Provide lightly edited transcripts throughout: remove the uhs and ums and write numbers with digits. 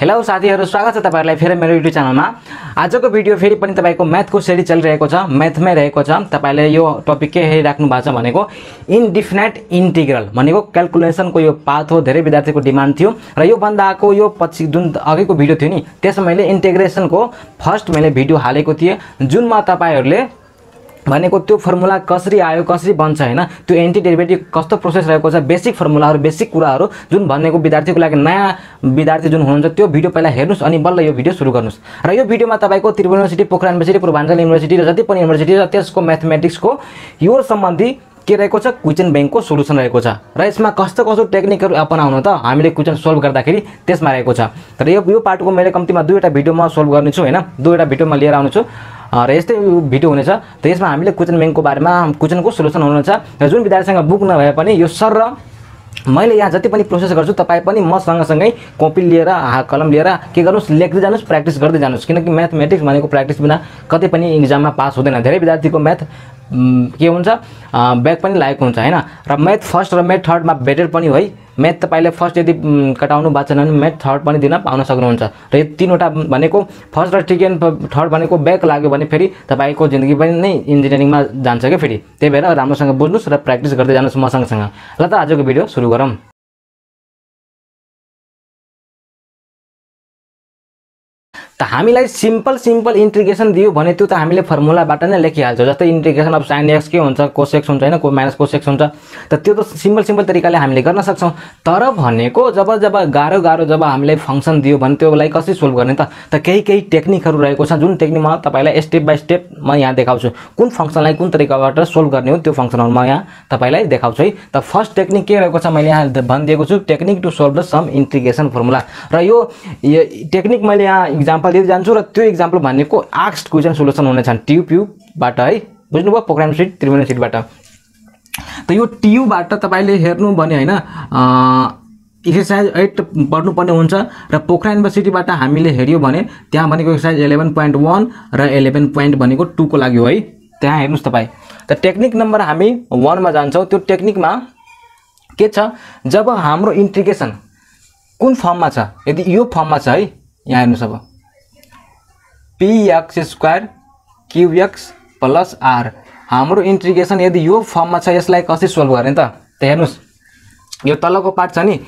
Hello साथीहरु, स्वागत छ तपाईहरुलाई फेरि मेरो युट्युब च्यानलमा। आजको भिडियो फेरि पनि तपाईको म्याथको सिरिज चलिरहेको छ, म्याथमै रहेको छ। तपाईले यो टपिक के हेरिराख्नु भएको छ भनेको इन्डिफिनाइट इन्टिग्रल भनेको क्याल्कुलेसनको यो पाथ हो। धेरै विद्यार्थीको डिमान्ड थियो र यो भन्दाको यो पछि जुन अघिको भिडियो थियो नि त्यसमा मैले इन्टिग्रेसनको फर्स्ट मैले भिडियो हालेको थिए, जुनमा तपाईहरुले भनेको त्यो फर्मुला कसरी आयो, कसरी बन्छ हैन, त्यो एन्टी डेरिभेटिभ कस्तो प्रोसेस रहेको छ, बेसिक फर्मुलाहरु, बेसिक कुराहरु जुन भन्नेको विद्यार्थीको लागि नयाँ विद्यार्थी जुन हुनुहुन्छ त्यो भिडियो पहिला हेर्नुस् अनि बल्ल यो भिडियो सुरु गर्नुस्। र यो भिडियोमा तपाईको Tribhuvan university, Pokhara university, Purbanchal university र जति पनि युनिभर्सिटी छ त्यसको म्याथमेटिक्सको यो सम्बन्धी के रहेको छ, क्वेशन बैंकको सोलुसन रहेको छ र यसमा कस्तो कस्तो टेक्निकहरु अपनाउनु त हामीले क्वेशन सोल्भ गर्दाखेरि त्यसमा रहेको छ। तर यो पार्टको मैले कम्तिमा दुईवटा भिडियोमा सोल्भ गर्नेछु हैन, दुईवटा भिडियोमा लिएर आउनेछु र यस्तै भिडियो हुनेछ। त यसमा हामीले क्वेशन बैंकको बारेमा, क्वेशनको सोलुसन हुनेछ र जुन विद्यार्थीसँग बुक नभए पनि यो सर र मैले यहाँ जति पनि प्रोसेस गर्छु तपाई पनि म सँगसँगै कपी लिएर कलम लिएर के गर्नुस्, लेख्दै जानुस्, प्र्याक्टिस गर्दै जानुस्। किनकि म्याथमेटिक्स भनेको प्र्याक्टिस बिना कतै पनि एक्जाममा पास हुँदैन। धेरै विद्यार्थीको म्याथ के हुन्छ, ब्याक पनि लागेको हुन्छ हैन। र म्याथ फर्स्ट र म्याथ थर्डमा बेटर पनि हो है। म्याथ तपाईले फर्स्ट यदि कटाउनु भएको छैन भने म्याथ थर्ड पनि दिन पाउन सक्नुहुन्छ। र यो तीनवटा भनेको फर्स्ट र सेकेन्ड थर्ड भनेको ब्याक लाग्यो भने फेरि तपाईको जिन्दगी पनि नै इन्जिनियरिङमा जान्छ के फेरि। त्यही भएर राम्रोसँग बुझ्नुस् र प्र्याक्टिस गर्दै जानुस् मसँगसँग। ल त आजको भिडियो सुरु गरौँ। त हामीलाई सिम्पल इन्टिग्रेसन दियो भने त्यो त हामीले फर्मुलाबाट नै लेखिहाल्छौँ। जस्तै इन्टिग्रेसन अफ sin x के हुन्छ, cos x हुन्छ हैन, माइनस cos x हुन्छ। त त्यो त सिम्पल तरिकाले हामीले गर्न सक्छौं। तर भनेको जब गाह्रो जब हामीले फंक्सन दियो भने त्यसलाई कसरी सोल्भ गर्ने त केही टेक्निकहरु रहेको छ, जुन टेक्निकमा तपाईलाई स्टेप बाइ स्टेप म यहाँ देखाउँछु। कुन फंक्सनलाई कुन तरिकाबाट सोल्भ गर्ने हो त्यो फंक्सनहरु म यहाँ तपाईलाई देखाउँछु है। त फर्स्ट टेक्निक के रहेको छ मैले यहाँ भनिदिएको छु, technique to solve the sum integration formula. र यो टेक्निक मैले यहाँ एक्जाम्पल दिदै जान्छु र त्यो एक्जाम्पल भनेको आस्क्ड क्वेशन सोलुसन हुनेछ ट्युब बाट है। बुझ्नुभयो, पोखरा युनिभर्सिटी, त्रिभुवन युनिभर्सिटीबाट। त यो ट्युबबाट तपाईले हेर्नु भने हैन एक्सरसाइज 8 पढ्नुपर्ने हुन्छ र पोखरा युनिभर्सिटीबाट हामीले हेर्यो भने त्यहाँ भनेको एक्सरसाइज 11.1 र 11 भनेको 2 को लागि हो है। त्यहाँ हेर्नुस् तपाई। त टेक्निक नम्बर हामी 1 मा जान्छौं। त्यो टेक्निकमा के छ, जब हाम्रो इन्टिग्रेसन कुन फर्ममा छ, यदि यो फर्ममा छ है, यहाँ हेर्नुस् अब px² qx + r हाम्रो इन्टिग्रेसन यदि यो फर्ममा छ यसलाई कसरी सोल्भ गर्ने त हेर्नुस्। यो तलको पार्ट छ नि,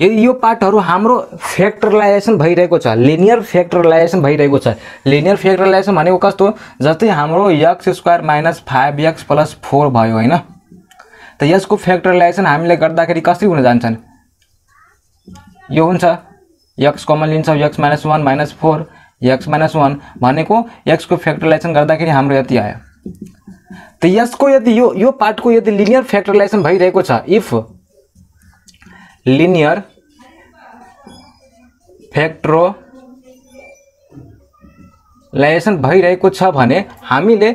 यदि यो पार्टहरु हाम्रो फ्याक्टराइजेसन भइरहेको छ, लिनियर फ्याक्टराइजेसन भइरहेको छ। लिनियर फ्याक्टराइजेसन भनेको कस्तो, जस्तै हाम्रो x² - 5x + 4 भयो हैन। त यसको फ्याक्टराइजेसन हामीले गर्दाखेरि कसरी हुन जान्छन्, यो हुन्छ x कमन लिन्छौं, x - 1 - 4 x - 1 भनेको x को फ्याक्टराइजेसन गर्दाखेरि हाम्रो यति आयो। त यसको यदि यो पार्टको यदि लिनियर फ्याक्टराइजेसन भइरहेको छ, इफ लिनियर फ्याक्टराइजेसन भइरहेको छ भने हामीले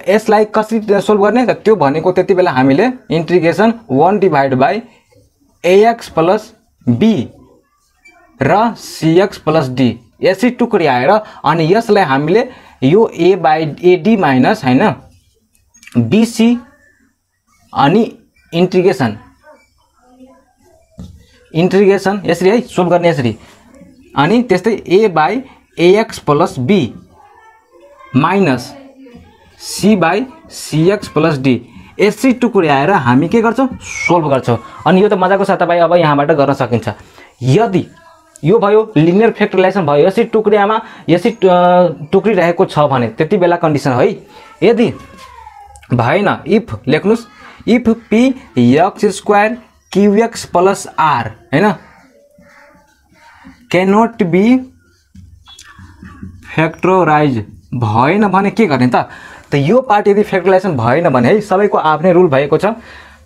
यसलाई कसरी सोल्भ गर्ने त त्यो भनेको त्यति बेला हामीले इन्टिग्रेसन 1/ax + b र cx + d यसरी टुक्र्याएर अनि यसलाई हामीले यो a/ad माइनस हैन bc अनि इन्टिग्रेसन यसरी है सोल्भ गर्ने यसरी। अनि त्यस्तै a/ax + b minus c/cx + d यसरी टुक्र्याएर हामी के गर्छौं, सोल्भ गर्छौं। अनि यो त मजाको छ, तपाई अब यहाँबाट गर्न सकिन्छ। यदि यो भयो लिनियर फ्याक्टराइजेसन भयो, यसरी टुक्रियामा यसरी टुक्रिरहेको छ भने त्यति बेला कन्डिसन है। यदि भएन, if लेख्नुस्, if px² qx + r हैन क्यानोट बी फ्याक्टराइज भएन भने के गर्ने त यो पार्ट यदि फ्याक्टराइजेसन भएन भने है, सबैको आफ्नै रुल भएको छ।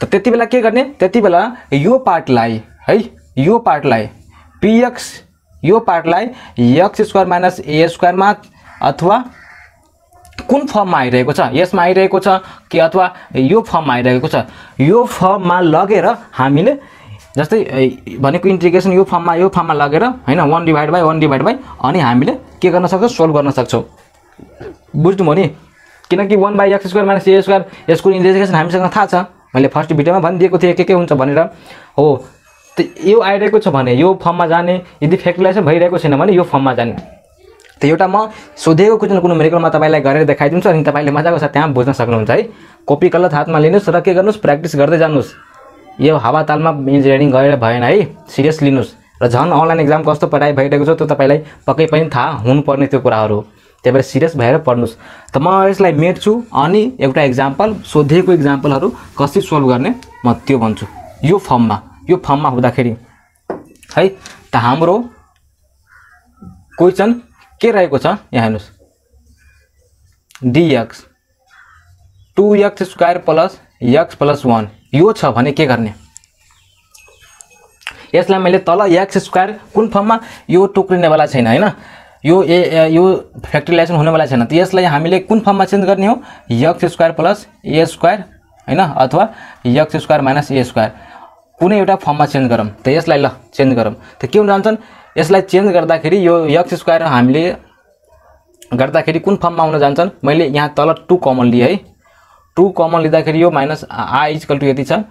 त त्यति बेला के गर्ने, त्यति बेला यो पार्टलाई है, यो पार्टलाई px यो पार्टलाई x² - a² मा अथवा कुन फर्ममा आइरहेको छ, यसमा आइरहेको छ कि अथवा यो फर्ममा आइरहेको छ, यो फर्ममा लगेर हामीले जस्तै भनेको इन्टिग्रेसन यो फर्ममा लगेर हैन 1/1 अनि हामीले के गर्न सक्छौं, सोल्भ गर्न सक्छौं। बुझ्नुभयो नि, किनकि 1/x² - a² यसको इन्टिग्रेसन हामीसँग थाहा छ। मैले फर्स्ट भिडियोमा भनिदिएको थिएँ के हुन्छ भनेर हो। त यो आइरहेको छ भने यो फर्ममा जाने, यदि फ्याक्टराइजेसन भइरहेको छैन भने यो फर्ममा जाने। त एउटा म सोधेको क्वेसन कुनै मेडिकलमा तपाईलाई गरेर देखाइदिन्छु अनि तपाईले मजाको साथ त्यहाँ बुझ्न सक्नुहुन्छ है। कपी कलम हातमा लिनुस् र के गर्नुस्, प्र्याक्टिस गर्दै जानुस्। यो हावातालमा इन्जिनियरिङ गरेर भएन है, सिरियस लिनुस्। र झन् अनलाइन एक्जाम कस्तो पढाइ भइरहेको छ त्यो तपाईलाई पक्कै पनि थाहा हुनुपर्ने त्यो कुराहरू, त्यही भएर सिरियस भएर पढ्नुस्। त म यसलाई मेट्छु अनि एउटा एक्जाम्पल, सोधेको एक्जाम्पलहरू कसरी सोल्भ गर्ने म त्यो भन्छु। यो फर्ममा हुँदाखेरि है त हाम्रो क्वेसन के रहेको छ यहाँ हेर्नुस्, dx 2x² plus x plus 1 यो छ भने के गर्ने, यसलाई मैले तल x² कुन फर्ममा, यो टुक्रिनेवाला छैन हैन, यो फ्याक्टराइजेसन हुनेवाला छैन। त यसलाई हामीले कुन फर्ममा चेन्ज गर्ने हो, x² प्लस a² हैन, अथवा x² माइनस a², कुनै एउटा फर्ममा चेन्ज गरौँ। त यसलाई ल चेन्ज गरौँ। त के हुन जान्छन्, यसलाई चेन्ज गर्दाखेरि यो x² हामीले गर्दाखेरि कुन फर्ममा हुन जान्छन्, मैले यहाँ तल 2 कमन लिए है, 2 कमन लिँदाखेरि यो माइनस i = यति छ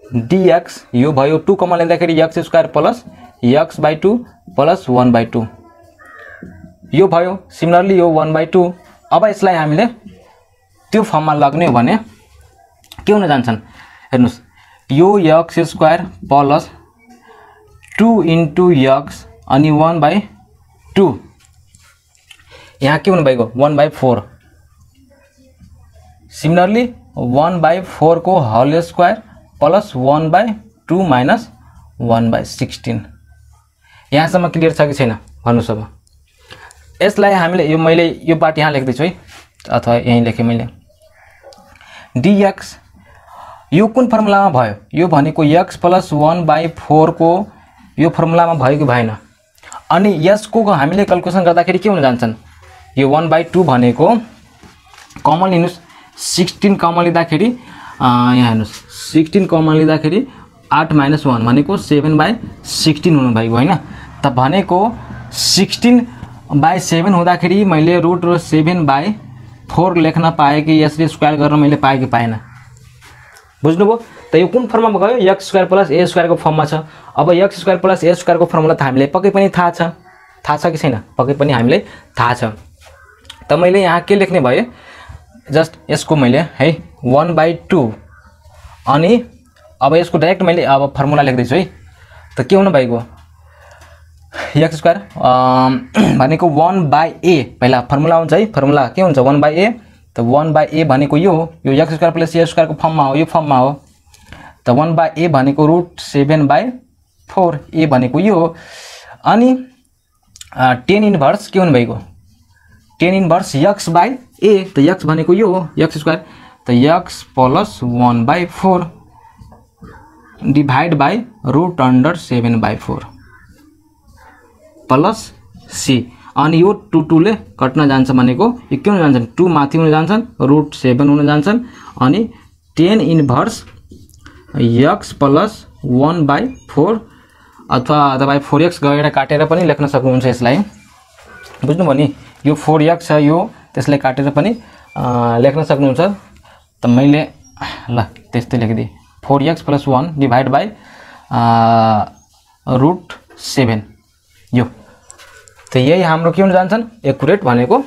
dx, यो भयो 2 कमन लिँदाखेरि x² प्लस x/2 प्लस 1/2 यो भयो। सिमिलरली यो 1/2। अब यसलाई हामीले त्यो फर्ममा लग्ने हो भने के हुन जान्छन् हेर्नुस्, यो x² प्लस 2 * x अनि 1/2 यहाँ के हुनु भएको 1/4। सिमिलरली 1/4 को होल स्क्वायर प्लस 1/2 माइनस 1/16। यहाँसम्म क्लियर छ कि छैन भन्नुस्। अब यसलाई हामीले यो मैले यो पार्ट यहाँ लेख्दै छु है, अथवा यही लेखेँ मैले। dx यो कुन फर्मुलामा भयो, यो भनेको x प्लस 1/4 को यो फर्मुलामा भयो कि भएन। अनि यसको हामीले क्याल्कुलेसन गर्दाखेरि के हुन जान्छन्, यो 1/2 भनेको कमन लिनुस्, 16 कमन लिँदाखेरि यहाँ हेर्नुस्, 16 कमन लिँदाखेरि 8 - 1 भनेको 7/16 हुनु भएको हैन। त भनेको 16/7 हुँदाखेरि मैले रुट र 7/4 लेख्न पाएँ कि यसले स्क्वायर गर्न मैले पाएँ कि पाएन, बुझ्नुभयो। त यो कुन फर्ममा गयो, x² प्लस a² को फर्ममा छ। अब x² प्लस a² को फर्मुला त हामीले पक्कै पनि थाहा छ कि छैन, पक्कै पनि हामीले थाहा छ। त मैले यहाँ के लेख्ने भए, जस्ट यसको मैले है 1/2 अनि अब यसको डाइरेक्ट मैले अब फर्मुला लेख्दैछु है। त के हुनु भएको, x² भनेको 1/a, पहिला फर्मुला हुन्छ है, फर्मुला के हुन्छ 1/a। त 1/a भनेको यो x² प्लस a² को फर्ममा हो, यो फर्ममा हो। त 1/a भनेको रुट 7/4, a भनेको यो हो। अनि tan इन्भर्स के हुनु भएको, tan इन्भर्स x/a। त x भनेको यो हो x², त x plus 1/4 divide by root under 7/4 plus c। अनि यो 2 ले कट्न जान्छ भनेको यो के हुन जान्छन्, 2 माथि हुन जान्छन्, रुट 7 हुन जान्छन्। अनि tan इन्भर्स x प्लस 1/4 अथवा तपाईं 4x गएर काटेर पनि लेख्न सक्नुहुन्छ यसलाई, बुझ्नुभयो नि। यो 4x छ, यो त्यसलाई काटेर पनि लेख्न सक्नुहुन्छ। त मैले ल त्यस्तै लेखिदिए 4x plus 1 divide by root 7 यो। त यही हाम्रो के हुन जान्छन्, एक्युरेट भनेको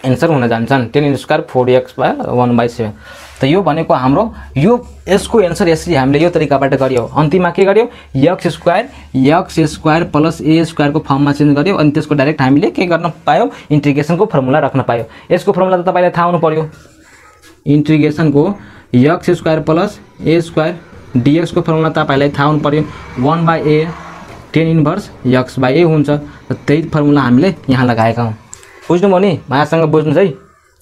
एन्सर हुन जान्छन्, tan² 4x/1/7। त यो भनेको हाम्रो यसको एन्सर यसरी हामीले यो तरिकाबाट गर्यौ। अन्तिममा के गर्यौ, x² प्लस a² को फर्ममा चेन्ज गर्यौ अनि त्यसको डाइरेक्ट हामीले के गर्न पायौ, इन्टिग्रेसनको फर्मुला राख्न पायौ। यसको फर्मुला त तपाईलाई थाहा हुनु पर्यो, इन्टिग्रेसनको x² प्लस a² dx को फर्मुला तपाईलाई थाहा हुनु पर्यो, 1/a tan इन्भर्स x/a हुन्छ। त्यही फर्मुला हामीले यहाँ लगाएका हौं, बुझ्नुभयो नि। मायासँग बुझ्नुस् है,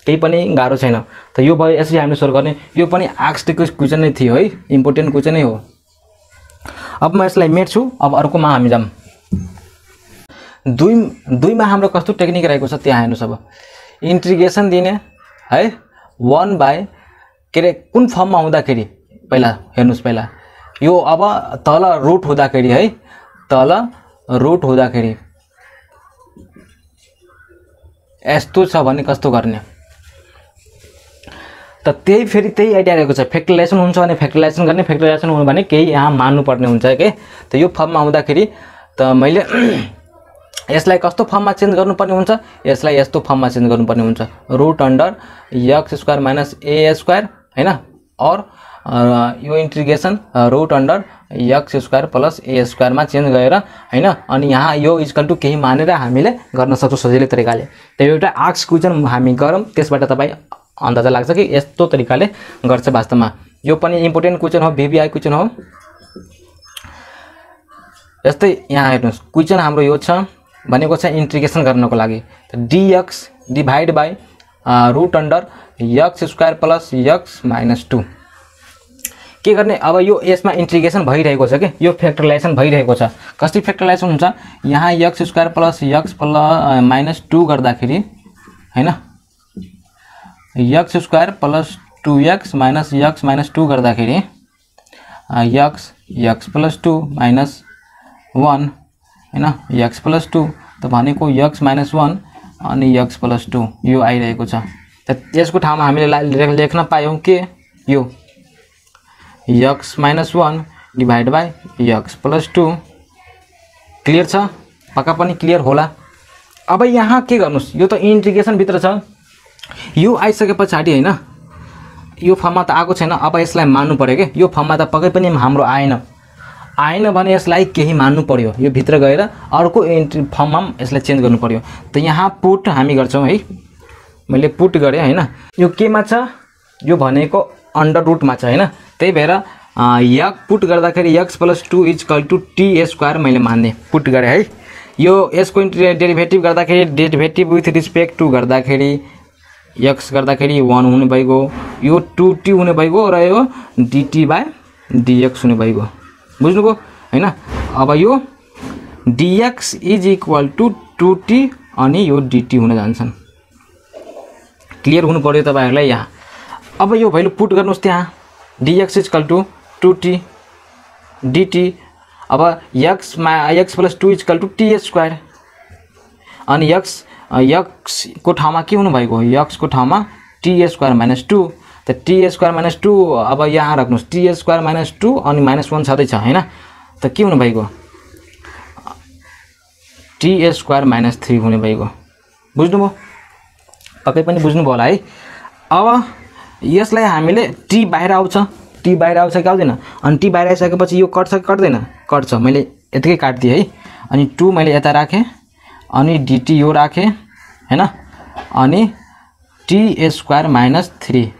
केही पनि गाह्रो छैन। त यो भयो, यसरी हामीले सोल्भ गर्ने। यो पनि आस्कको क्वेशन नै थियो है, इम्पोर्टेन्ट क्वेशन नै हो। अब म यसलाई मेट्छु। अब अर्कोमा हामी जाम। 2 मा हाम्रो कस्तो टेक्निक रहेको छ त्यहाँ हेर्नुस्। अब इन्टिग्रेसन दिने है 1 बाइ कुन फर्ममा हुँदाखेरि, पहिला हेर्नुस्, पहिला यो अब तल रुट हुँदाखेरि है, तल रुट हुँदाखेरि यस्तो छ भने कस्तो गर्ने, त त्यही फेरि त्यही आइडिया रहेको छ। फ्याक्टराइजेसन हुन्छ भने फ्याक्टराइजेसन गर्ने, फ्याक्टराइजेसन हुनु भने केही यहाँ मान्नुपर्ने हुन्छ के। त यो फर्ममा आउँदाखेरि त मैले यसलाई कस्तो फर्ममा चेन्ज गर्नुपर्ने हुन्छ, यसलाई यस्तो फर्ममा चेन्ज गर्नुपर्ने हुन्छ, root under x square minus a square हैन, और यो integration root under x square plus a square में चेंज गरेर हैन। अनि यहाँ यो इक्वल टू केही मानेर हामीले गर्न सक्छौं सजिलै तरिकाले। त एउटा आस्क क्वेशन हामी गरौँ, त्यसबाट तपाई अन्दाजा लाग्छ कि यस्तो तरिकाले गर्छ वास्तवमा। यो पनि इम्पोर्टेन्ट क्वेशन हो, बीबीआई क्वेशन हो। यस्तै यहाँ हेर्नुस्, क्वेशन हाम्रो यो छ भनेको छ इंटीग्रेशन गर्नको लागि dx divide by root under x square plus x minus 2 के गर्ने। अब यो यसमा इंटीग्रेशन भइरहेको छ के, यो फ्याक्टराइजेसन भइरहेको छ। कसरी फ्याक्टराइजेसन हुन्छ, यहाँ x square plus x minus 2 गर्दाखेरि हैन, x square plus 2x minus x minus 2 गर्दाखेरि एक्स प्लस 2 माइनस 1 हैन, एक्स प्लस 2 त भनेको एक्स माइनस 1 अनि एक्स प्लस 2 यो आइरहेको छ। त यसको ठाउँमा हामीले लेख्न पायौं के यो x minus 1 divide by x plus 2। Clear छ, पक्का पनि क्लियर होला। अब यहाँ के गर्नुस्, यो त इंटीग्रेशन भित्र छ, यो आइसके पछाडी हैन, यो फर्ममा त आएको छैन। अब यसलाई मान्नु पर्यो के, यो फर्ममा त पक्कै पनि हाम्रो आएन भने यसलाई केही मान्नु पर्यो, यो भित्र गएर अर्को फर्ममा यसलाई चेन्ज गर्नु पर्यो। त यहाँ पुट हामी गर्छौं है, मैले पुट गरे हैन। यो केमा छ, यो भनेको अंडर रुटमा छ हैन। त्यही भएर पुट गर्दाखेरि x plus 2 equal to t square मैले मान्ने पुट गरे है। यो यसको डेरिभेटिभ गर्दाखेरि डेरिभेटिभ विथ रिस्पेक्ट टू गर्दाखेरि x गर्दाखेरि 1 हुने भइगयो, यो 2t हुने भइगयो र यो dt बाइ dx हुने भइगयो। बुझ्नुभयो हैन। अब यो dx is equal to 2t अनि यो dt हुन जान्छन्। क्लियर हुनु पर्यो तपाईहरुलाई यहाँ। अब यो भ्यालु पुट गर्नुस् त्यहाँ, dx equal to 2t dt। अब x plus 2 equal to t square अनि x को ठाउँमा के हुनु भएको, x को ठाउँमा t स्क्वायर माइनस 2। त t स्क्वायर माइनस 2 अब यहाँ राख्नुस्, t स्क्वायर माइनस 2 अनि माइनस 1 छँदै छ हैन। त के हुनु भएको, t स्क्वायर माइनस 3 हुने भएको। बुझ्नुभयो, पक्कै पनि बुझ्नुभयो होला है। अब यसलाई हामीले t बाहिर आउँछ कि आउँदैन, अनि t बाहिर आइसकेपछि यो कट्छ कि कट्दैन, कट्छ। मैले यतिकै काट्दिए है, अनि 2 मैले यता राखे अनि dt यो राखे हैन, अनि t स्क्वायर माइनस 3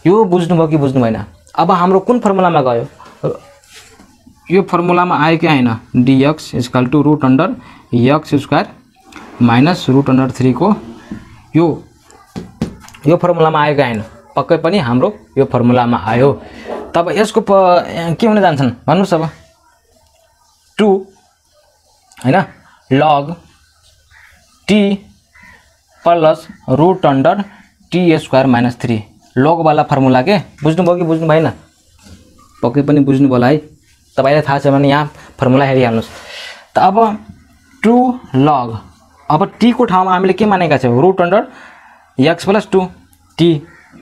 यो बुझ्नुभयो कि बुझ्नु भएन। अब हाम्रो कुन फर्मुलामा गयो, यो फर्मुलामा आयो कि आएन, dx equal to root under x square minus root under 3 को यो फर्मुलामा आयो कि आएन, पक्कै पनि हाम्रो यो फर्मुलामा आयो। तब यसको के हुन जान्छन् भन्नुस्, अब 2 हैन log t plus root under t square minus 3 log वाला फर्मुला के। बुझ्नुभयो कि बुझ्नु भएन, पक्कै पनि बुझ्नु होला है। तपाईलाई थाहा छ भने यहाँ फर्मुला हेरिहाल्नुस्। त अब 2 log, अब t को ठाउँमा हामीले के मानेका छौं, root under x plus 2 t।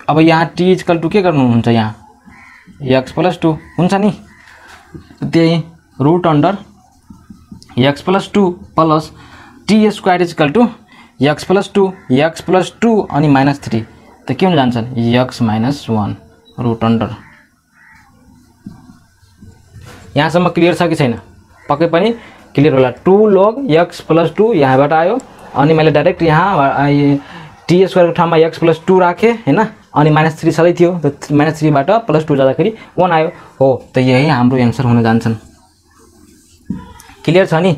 अब यहाँ t इक्वल टू के गर्नुहुन्छ, यहाँ x प्लस 2 हुन्छ नि, त्यही root under x plus 2 plus t स्क्वायर इक्वल टू x प्लस 2 अनि माइनस 3। त के हुन जान्छन्, x माइनस 1 रुट अंडर। यहाँसम्म क्लियर छ कि छैन, पक्कै पनि क्लियर होला। 2 log x प्लस 2 यहाँबाट आयो, अनि मैले डाइरेक्ट यहाँ t स्क्वायर को ठाउँमा x प्लस 2 राखे हैन, अनि माइनस 3 सधैं थियो, त माइनस 3 बाट प्लस 2 जाँदाखेरि 1 आयो हो। त यही हाम्रो आन्सर हुन जान्छन्। क्लियर छ नि,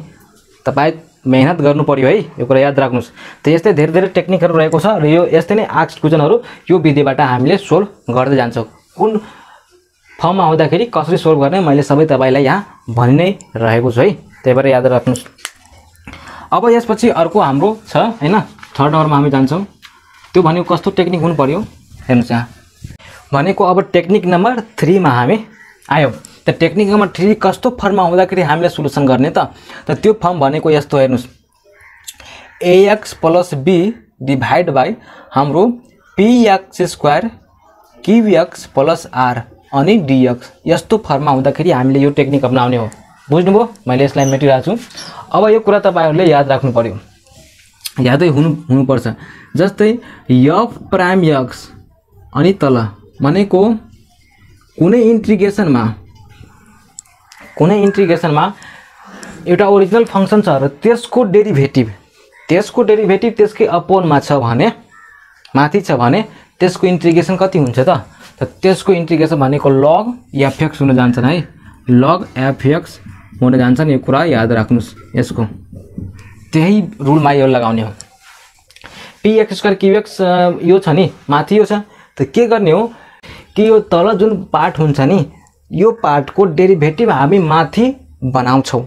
तपाई मेहनत गर्नु पर्यो है, यो कुरा याद राख्नुस्। त यस्तै धेरै धेरै टेक्निकहरु रहेको छ र यो यस्तै नै आस्क क्वेशनहरु यो विधिबाट हामीले सोल्भ गर्दै जान्छौं। कुन फर्ममा हुँदाखेरि कसरी सोल्भ गर्ने मैले सबै तपाईलाई यहाँ भनि नै रहेको छु है, त्यही भएर याद राख्नुस्। अब यसपछि अर्को हाम्रो छ हैन, थर्ड नम्बरमा हामी जान्छौं। त्यो भनेको कस्तो टेक्निक हुनु पर्यो हेर्नुस्, यहाँ भनेको अब टेक्निक नम्बर 3 मा हामी आयौं। त टेक्निक नम्बर 3 कस्तो फर्ममा हुँदाखेरि हामीले सोलुसन गर्ने त त्यो फर्म भनेको यस्तो हेर्नुस्, ax plus b divide by हाम्रो px स्क्वायर क्युएक्स प्लस आर अनि डिएक्स यस्तो फर्ममा हुँदाखेरि हामीले यो टेक्निक अपनाउने हो। बुझ्नुभयो? मैले यसलाई मेटिरहेको छु। अब यो कुरा तपाईहरुले याद राख्नु पर्यो, यादै हुनुपर्छ। जस्तै एफ प्राइम एक्स अनि तल भनेको कुनै इन्टिग्रेसनमा एउटा ओरिजिनल फंक्सन छ र त्यसको डेरिभेटिभ त्यसकै अपोनमा छ भने, माथि छ भने त्यसको इन्टिग्रेसन कति हुन्छ त? त्यसको इन्टिग्रेसन भनेको log fx हुन जान्छन् है, log fx हुन जान्छन्। यो कुरा याद राख्नुस्, यसको त्यही रुलमा यो लगाउने हो। px² qx यो छ नि, माथि यो छ, त के गर्ने हो कि यो तल जुन पार्ट हुन्छ नि, यो पार्टको डेरिभेटिभ हामी माथि बनाउँछौं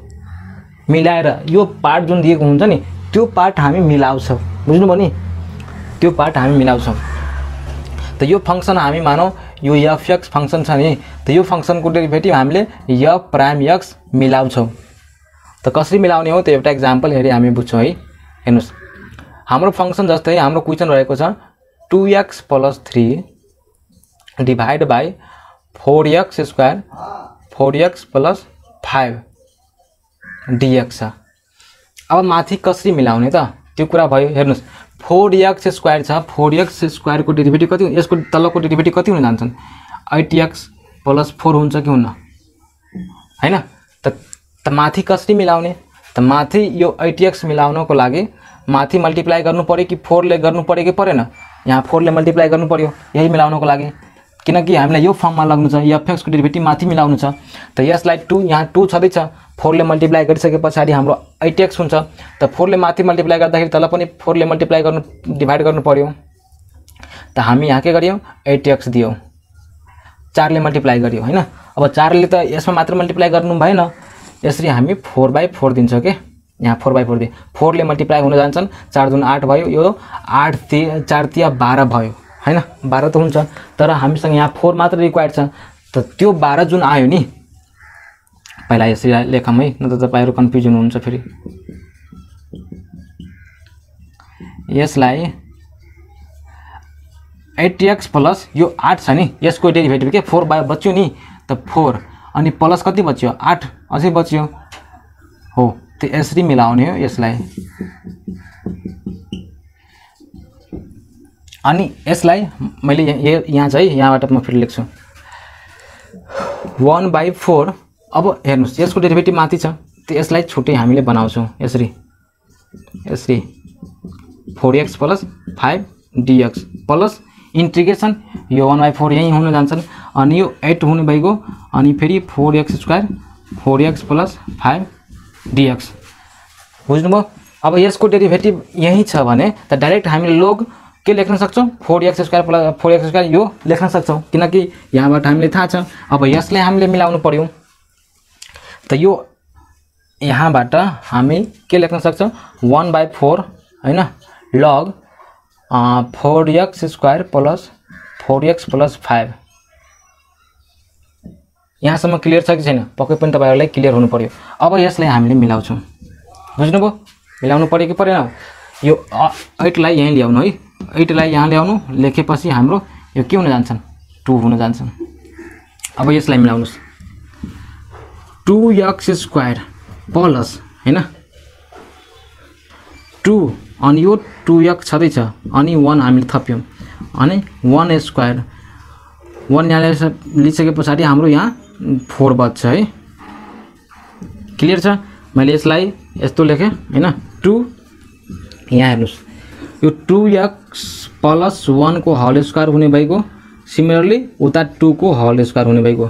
मिलाएर। यो पार्ट जुन दिएको हुन्छ नि, त्यो पार्ट हामी मिलाउँछौं। बुझ्नुभयो नि? त्यो पार्ट हामी मिलाउँछौं। त यो फंक्सन हामी मानौ यो fx फंक्सन छ नि, त यो फंक्सनको डेरिभेटिभ हामीले f प्राइम x मिलाउँछौं। त कसरी मिलाउने हो त एउटा एक्जाम्पल हेरी हामी बुझ्छौं है। हेर्नुस्, हाम्रो फंक्सन जस्तै हाम्रो क्वेशन रहेको छ 2x + 3 divide by 4x² 4x + 5 dx छ। अब माथि कसरी मिलाउने त? त्यो कुरा भयो। हेर्नुस्, 4x² छ, 4x² को डेरिभेटिभ कति? यसको तलको डेरिभेटिभ कति हुन जान्छन्? 8x + 4 हुन्छ कि हुन्न? हैन? त माथि कसरी मिलाउने? त माथि यो 8x मिलाउनको लागि माथि मल्टिप्लाई गर्नु पर्यो कि 4 ले गर्नु पर्यो कि परेन? यहाँ 4 ले मल्टिप्लाई गर्नु पर्यो यही मिलाउनको लागि, किनकि हामीलाई यो फर्ममा लाग्नु छ। fx को डेरिभेटिभ माथि मिलाउनु छ। त यसलाई 2 यहाँ 2 छदै छ, 4 ले मल्टिप्लाई गरिसकेपछि हाम्रो 8x हुन्छ। त 4 ले माथि मल्टिप्लाई गर्दाखेरि तल पनि 4 ले मल्टिप्लाई गर्नु डिवाइड गर्नु पर्यो। त हामी यहाँ के गरियौ? 8x दियौ, 4 ले मल्टिप्लाई गरियो हैन। अब 4 ले त यसमा मात्र मल्टिप्लाई गर्नु भएन, यसरी हामी 4/4 दिन्छौं के। यहाँ 4/4 दिए 4 ले मल्टिप्लाई हुन जान्छन्, 4 दूनी 8 भयो, यो 8 4 तिया 12 भयो हैन। 12 त हुन्छ, तर हामीसँग यहाँ 4 मात्र रिक्वायर्ड छ। त त्यो 12 जुन आयो नि, पहिला यसरी लेखौं है, न त तपाईहरु कन्फ्युजन हुन्छ फेरि। यसलाई 8x प्लस यो 8 छ नि, यसको डेरिभेटिभ के 4 बच्यो नि, त 4 अनि प्लस कति बच्यो? 8 अझै बच्यो हो। त यसरी मिलाउने हो यसलाई। अनि यसलाई मैले यहाँ चाहिँ यहाँबाट म फेरि लेख्छु 1/4। अब हेर्नुस्, यसको डेरिभेटिभ माथि छ, त यसलाई छुट्टै हामीले बनाउँछौं यसरी 4x + 5 dx प्लस इन्टिग्रेसन यो 1/4 यही हुन जान्छन्, अनि यो 8 हुने भइगयो, अनि फेरि 4x² 4x + 5 dx। बुझ्नुभयो? अब यसको डेरिभेटिभ यही छ भने त डाइरेक्ट हामीले log के लेख्न सक्छौं? 4x² + 4x² यो लेख्न सक्छौं, किनकि यहाँबाट हामीले थाहा छ। अब यसलाई हामीले मिलाउनु पर्यो, त यो यहाँबाट हामी के लेख्न सक्छौं? 1/4 हैन, log 4x² + 4x + 5। यहाँसम्म क्लियर छ कि छैन? पक्कै पनि तपाईहरुलाई क्लियर हुनु पर्यो। अब यसलाई हामीले मिलाउँछौं। बुझ्नुभयो? मिलाउनु पर्यो कि परेन? यो 8 लाई यही ल्याउनु है, 8 लाई यहाँ ल्याउनु, लेखेपछि हाम्रो यो के हुन जान्छन्? 2 हुन जान्छन्। अब यसलाई मिलाउनुस्, 2x² प्लस हैन 2 अनि यो 2x छदै छ, अनि 1 हामीले थप्यौं, अनि 1² 1 यहाँ लिइसकेपछि हाम्रो यहाँ 4 बच्छ है। क्लियर छ? मैले यसलाई यस्तो लेखे हैन, 2 यहाँ हेर्नुस्, यो 2x + 1 को होल स्क्वायर हुने भइगयो, सिमिलरली उता 2 को होल स्क्वायर हुने भइगयो।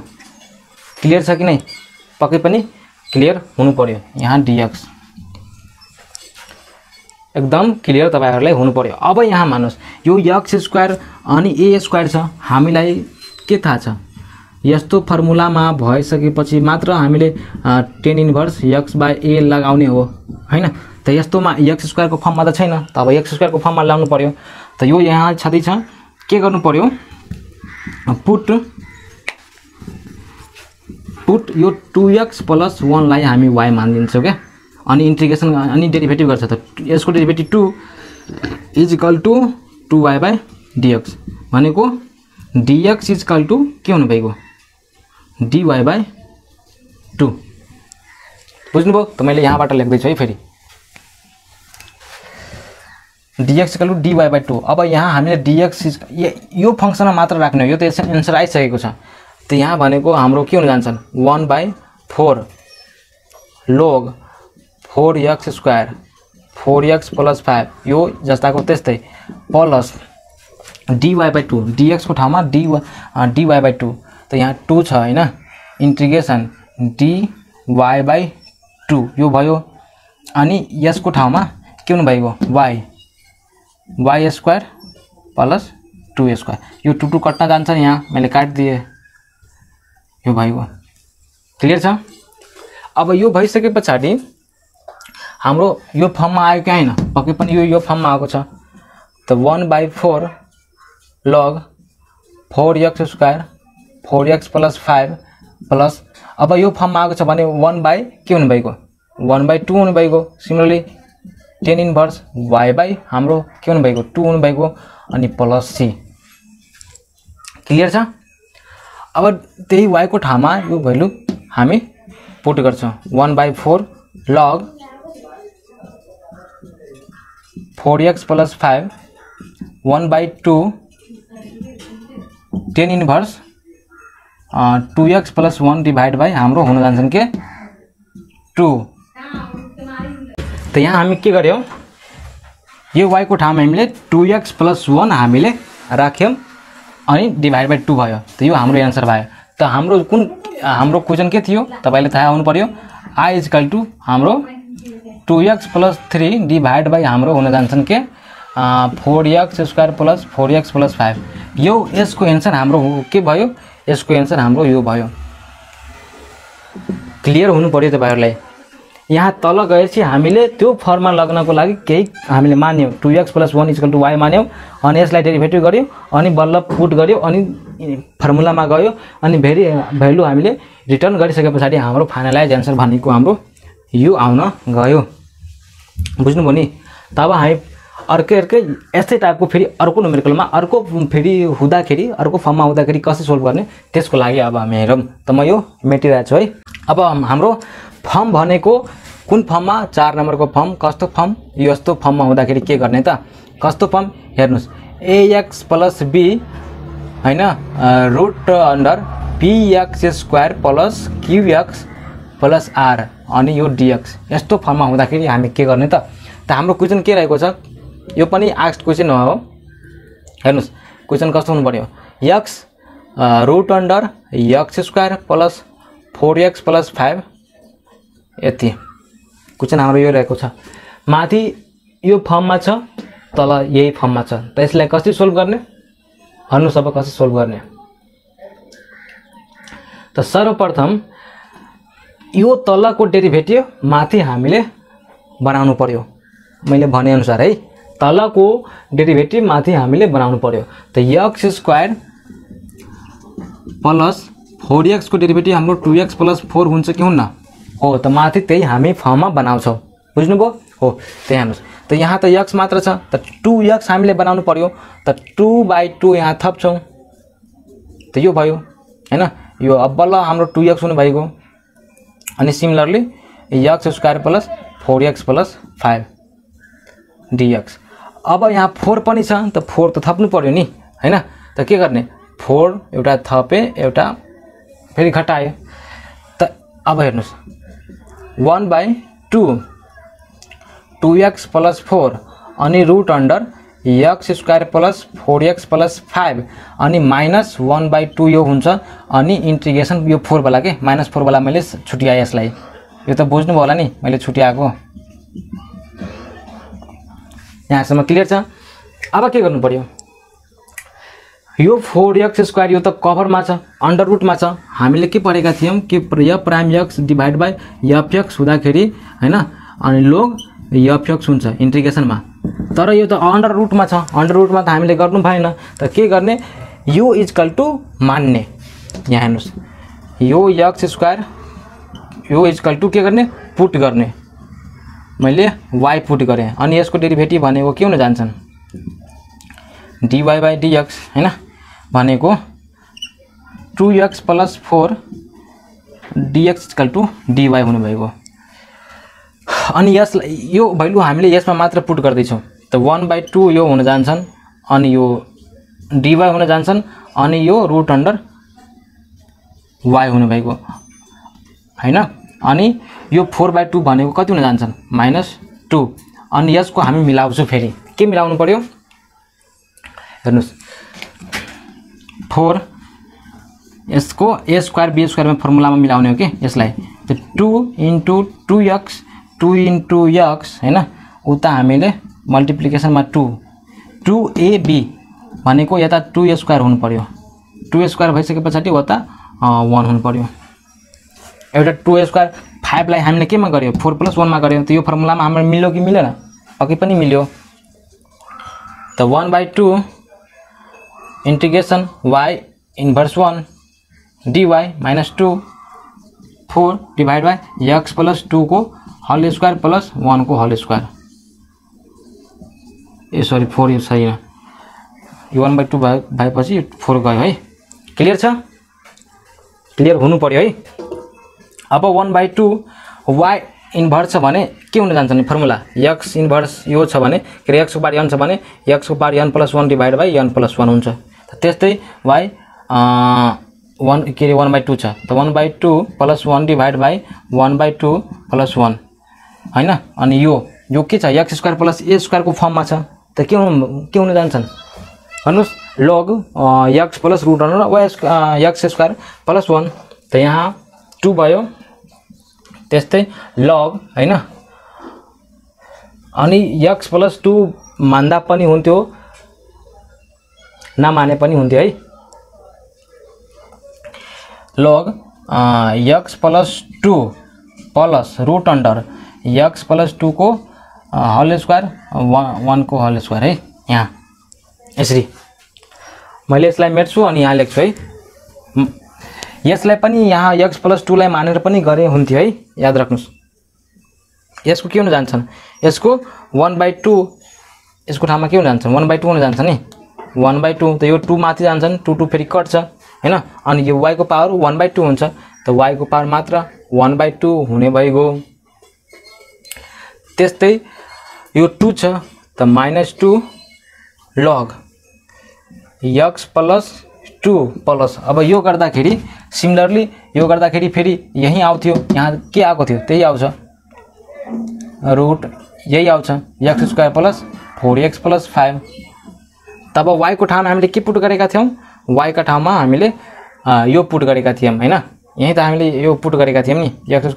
क्लियर छ कि नै? पक्कै पनि क्लियर हुनु पर्यो। यहाँ dx एकदम क्लियर तपाईहरुलाई हुनु पर्यो। अब यहाँ मान्नुस्, यो x² अनि a² छ, हामीलाई के थाहा छ? यस्तो फर्मुलामा भइसकेपछि मात्र हामीले tan इन्भर्स x/a लगाउने हो हैन। त यस्तोमा x² को फर्ममा त छैन, त अब x² को फर्ममा ल्याउनु पर्यो। त यो यहाँ छदै छ, के गर्नु पर्यो? पुट यो 2x + 1 लाई हामी y मानिदिन्छौं के, अनि इन्टिग्रेसन अनि डेरिभेटिभ गर्छ। त यसको डेरिभेटिभ 2 = 2y/dx भनेको dx इक्वल टू के हुनु भएको dy/2 बुझ्नुभयो त मैले यहाँबाट लेख्दैछु है फेरि dx इक्वल टू dy/2 अब यहाँ हामीले dx यो फंक्सनमा मात्र राख्ने हो यो त एन्सर आइसकेको छ त यहाँ भनेको हाम्रो के हुन जान्छन् 1/4 log 4x² 4x + 5 यो जस्ताको त्यस्तै प्लस dy/2 dx को ठाउँमा dy/2 त यहाँ 2 छ हैन इंटीग्रेशन dy/2 यो भयो अनि यसको ठाउँमा के हुनु भएको y² + 2y² यो 2 कट्न जान्छ यहाँ मैले काट्दिए यो भयो क्लियर छ अब यो भइसकेपछि हाम्रो यो फर्ममा आयो कि हैन पक्कै पनि यो फर्ममा आएको छ त 1/4 log 4x² 4x + 5 प्लस अब यो फर्ममा आएको छ भने 1 बाइ के हुनु भएको 1/2 हुनु भएको सिमिलरली tan इन्भर्स y/ हाम्रो के हुनु भएको 2 हुनु भएको अनि प्लस c क्लियर छ अब त्यही y को ठाउँमा यो भ्यालु हामी पुट गर्छौं 1/4 log 4x + 5 1/2 tan inverse 2x + 1 divide by हाम्रो हुन जान्छन् के 2 त यहाँ हामी के गर्यौं यो y को ठाउँमा हामीले 2x + 1 हामीले राख्यौं अनि डिवाइड बाइ 2 भयो त यो हाम्रो आन्सर भयो त हाम्रो क्वेशन के थियो तपाईले थाहा हुनु पर्यो i = हाम्रो 2x + 3 डिवाइड बाइ हाम्रो हुन जान्छन् के 4x² + 4x + 5 यो यसको आन्सर हाम्रो के भयो यसको आन्सर हाम्रो यो भयो क्लियर हुनु पर्यो तपाईहरुलाई यहाँ तल गएपछि हामीले त्यो फर्ममा लाग्नको लागि केही हामीले मान्यौ 2x + 1 = y मान्यौ अनि यसलाई डेरिभेटिभ गर्यौ अनि बल्ल पुट गर्यौ अनि फर्मुलामा गयो अनि भ्यालु हामीले रिटर्न गरिसकेपछि हाम्रो फाइनलाइज आन्सर भनेको हाम्रो यो आउन गयो बुझ्नुभयो नि तब हामी अर्कै यस्तै टाइपको फेरि अर्को न्युमेरिकलमा अर्को फेरि हुँदाखेरि अर्को फर्ममा हुँदाखेरि कसरी सोल्भ गर्ने त्यसको लागि अब हामी हेरौं त म यो मेटिरहेको छु है अब हाम्रो फर्म भनेको कुन फर्ममा 4 नम्बरको फर्म कस्तो फर्म यस्तो फर्ममा हुँदाखेरि के गर्ने त कस्तो फर्म हेर्नुस् ax + b हैन √अंडर px² + qx + r अनि यो dx यस्तो फर्ममा हुँदाखेरि हामी के गर्ने त हाम्रो क्वेशन के रहेको छ यो पनि आस्क्ड क्वेशन हो हेर्नुस् क्वेशन कस्तो हुनु पर्यो x √अंडर x² + 4x + 5 यति क्वेशन हाम्रो यो रहेको छ माथि यो फर्ममा छ तल यही फर्ममा छ त यसलाई कसरी सोल्भ गर्ने भन्नुस् अब कसरी सोल्भ गर्ने त सर्वप्रथम यो तलको डेरिभेटिभ माथि हामीले बनाउनु पर्यो मैले भने अनुसार है तलको डेरिभेटिभ माथि हामीले बनाउनु पर्यो त x² + 4x को डेरिभेटिभ हाम्रो 2x + 4 हुन्छ कि हुन्न हो त माथि त्यही हामी फर्ममा बनाउँछौं बुझ्नुभयो हो त्यही हेर्नुस् त यहाँ त x मात्र छ त 2x हामीले बनाउनु पर्यो त 2/2 यहाँ थप्छौं त यो भयो हैन यो अब बल्ल हाम्रो 2x हुनु भएको अनि सिमिलरली x² + 4x + 5 dx अब यहाँ 4 पनि छ त 4 त थप्नु पर्यो नि हैन त के गर्ने 4 एउटा थपे एउटा फेरि घटाए त अब हेर्नुस् 1/2 2x + 4 अनि √अंडर x² + 4x + 5 अनि -1/2 यो हुन्छ अनि इंटीग्रेशन यो 4 वाला के -4 वाला मैले छुट्याए यसलाई यो त बुझ्नु भयो होला नि मैले छुट्याएको यहाँसम्म क्लियर छ अब के गर्नु पर्यो यो 4x² यो त कभरमा छ अंडर रुटमा छ हामीले के पढेका थियौं कि f' डिवाइड बाइ fx हुँदाखेरि हैन अनि log fx हुन्छ इंटीग्रेशनमा तर यो त अंडर रुटमा छ अंडर रुटमा त हामीले गर्नु भएन त के गर्ने यो = मान्ने यहाँ हेर्नुस् यो x² यो = के गर्ने पुट गर्ने मैले y पुट गरे अनि यसको डेरिभेटिभ भनेको के हुन जान्छन् dy/dx हैन भनेको 2x + 4 dx = dy हुने भएको। अनि यसलाई यो भ्यालु हामीले यसमा मात्र पुट गर्दै छौं त 1/2 यो हुन जान्छन् अनि यो dy हुन जान्छन् अनि यो √y हुने भएको हैन। अनि यो 4/2 भनेको कति हुन जान्छन् -2 अनि यसको हामी मिलाउँछौं। फेरि के मिलाउनु पर्यो हेर्नुस् 4 यसको a² b² मा फर्मुलामा मिलाउने हो के यसलाई। त 2 * 2x 2 * x हैन उता हामीले मल्टिप्लिकेसनमा 2ab भनेको यता 2a² हुनु पर्यो। 2a² भइसकेपछि उता 1 हुनु पर्यो। एउटा 2a² 5 लाई हामीले केमा गर्यो 4 + 1 मा गर्यो। त यो फर्मुलामा हाम्रो मिल्यो कि मिलेन पक्कै पनि मिल्यो। त 1/2 integration y inverse 1 dy -2 4 divide by x + 2 को होल स्क्वायर प्लस 1 को होल स्क्वायर। ए सरी 4 यो छैन यो 1/2 भएपछि 4 गयो है। क्लियर छ क्लियर हुनु पर्यो है। अब 1/2 y इन्भर्स छ भने के हुन जान्छ नि फर्मुला x इन्भर्स यो छ भने के x को पावर n छ भने x को power n + 1 divide by n + 1 हुन्छ। त्यस्तै y 1 के 1/2 छ त 1/2 + 1 डिवाइड बाइ 1/2 + 1 हैन। अनि यो के छ x² + a² को फर्ममा छ त के हुन जान्छन् भन्नुस् log x + x² + 1 त यहाँ 2 भयो। त्यस्तै log हैन अनि x + 2 मान्दा पनि हुन्थ्यो नमाने पनि हुन्थ्यो है। log x + 2 प्लस √x + 2 को होल स्क्वायर 1 को होल स्क्वायर है। यहाँ यसरी मैले यसलाई मेट्छु अनि यहाँ लेख्छु है। यसलाई पनि यहाँ x + 2 लाई मानेर पनि गरे हुन्थ्यो है याद राख्नुस्। यसको के हुन जान्छन् यसको 1/2 यसको ठाउँमा के हुन जान्छन् 1/2 हुन जान्छ नि 1/2 त यो 2 माथि जान्छन् 2 फेरि कट्छ हैन। अनि यो y को पावर 1/2 हुन्छ त y को पावर मात्र 1/2 हुने भइगयो। त्यस्तै यो 2 छ त -2 log x + 2 प्लस अब यो गर्दाखेरि सिमिलरली यो गर्दाखेरि फेरि यही आउँथ्यो यहाँ के आको थियो त्यही आउँछ रूट यही आउँछ x² + 4x + 5। तब y को ठाउँमा हामीले के पुट गरेका थियौं y का ठाउँमा हामीले यो पुट गरेका थियौं हैन। यही त हामीले यो पुट गरेका थियौं नि x² +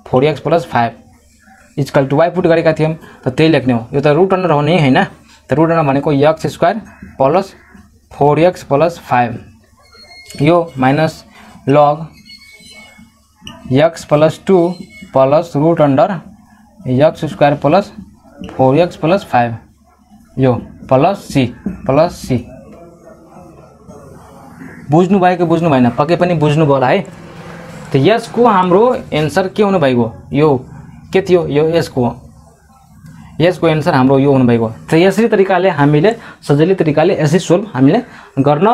4x + 5 = y पुट गरेका थियौं त त्यही लेख्ने हो। यो त रूट अन्डर हो नि हैन। त रूट अन्डर भनेको x² + 4x + 5 यो minus log x + 2 plus root under x² + 4x + 5 यो प्लस c बुझ्नु भयो कि बुझ्नु भएन पक्कै पनि बुझ्नु भयो होला है। त यसको हाम्रो आन्सर के हुनु भएको यो के थियो यो यसको आन्सर हाम्रो यो हुनु भएको। त यसरी तरिकाले हामीले सजिलै तरिकाले यसरी सोल्भ हामीले गर्न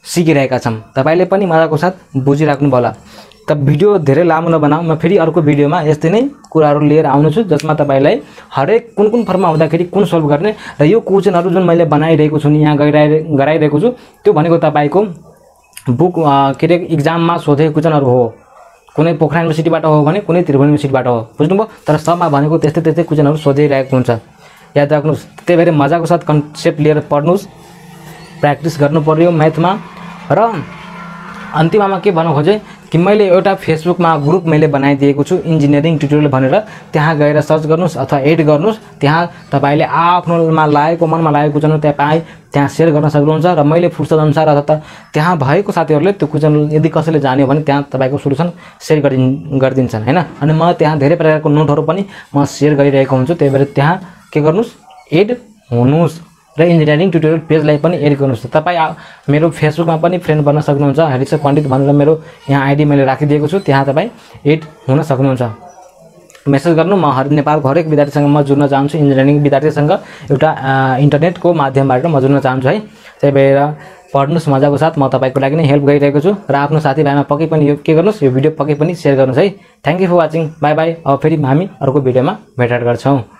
सिकिरहेका छौं। तपाईले पनि मजाको साथ बुझिराख्नु होला। त भिडियो धेरै लामो नबनाऊ म फेरि अर्को भिडियोमा यस्तै नै कुराहरु लिएर आउनु छु जसमा तपाईलाई हरेक कुन फर्ममा हुँदाखेरि कुन सोल्भ गर्ने र यो क्वेशनहरु जुन मैले बनाइरहेको छु नि यहाँ गराइरहेको छु त्यो भनेको तपाईको बुक के रे एक्जाममा सोधेको क्वेशनहरु हो। कुनै पोखरा युनिभर्सिटीबाट हो भने कुनै त्रिभुवन युनिभर्सिटीबाट हो बुझ्नुभयो। तर सबमा भनेको त्यस्तै क्वेशनहरु सोधिरहेको हुन्छ याद राख्नुस्। त्यही भएर मजाको साथ कन्सेप्ट लिएर पढ्नुस् प्र्याक्टिस गर्नु पर्यो म्याथमा। र अन्तिममा के भन्न खोजे कि मैले एउटा फेसबुकमा ग्रुप मैले बनाइदिएको छु इन्जिनियरिङ ट्युटोरियल भनेर त्यहाँ गएर सर्च गर्नुस् अथवा एड गर्नुस्। त्यहाँ तपाईले आफ्नोमा लागेको मनमा लागेको क्वेशन त्यहाँ शेयर गर्न सक्नुहुन्छ र मैले फुर्सद अनुसार अथवा त्यहाँ भएको साथीहरुले त्यो क्वेशन यदि कसैले जान्यो भने त्यहाँ तपाईको सोलुसन शेयर गरिदिन्छन् हैन। अनि म त्यहाँ धेरै प्रकारको नोटहरु पनि म शेयर गरिरहेको हुन्छु। त्यही भएर त्यहाँ के गर्नुस् एड हुनुस् र इन्जिनियरिङ ट्युटोरियल पेजलाई पनि एड गर्नुस्। तपाई मेरो फेसबुकमा पनि फ्रेन्ड बन्न सक्नुहुन्छ हरिश पण्डित भनेर मेरो यहाँ आईडी मैले राखिदिएको छु त्यहाँ तपाई एड हुन सक्नुहुन्छ। मेसेज गर्नु म नेपालको हरेक विद्यार्थीसँग म जुड्न चाहन्छु इन्जिनियरिङ विद्यार्थीसँग एउटा इन्टरनेटको माध्यमबाट म जुड्न चाहन्छु है। त्यही भएर पढ्नुस् मजाको साथ। म तपाईको लागि नै हेल्प गरिरहेको छु र आफ्नो साथीभाइमा पक्कै पनि यो के गर्नुस्, यो भिडियो पक्कै पनि शेयर गर्नुस् है। Thank you for watching. Bye bye. अब फेरि हामी अर्को भिडियोमा भेटघाट गर्छौं।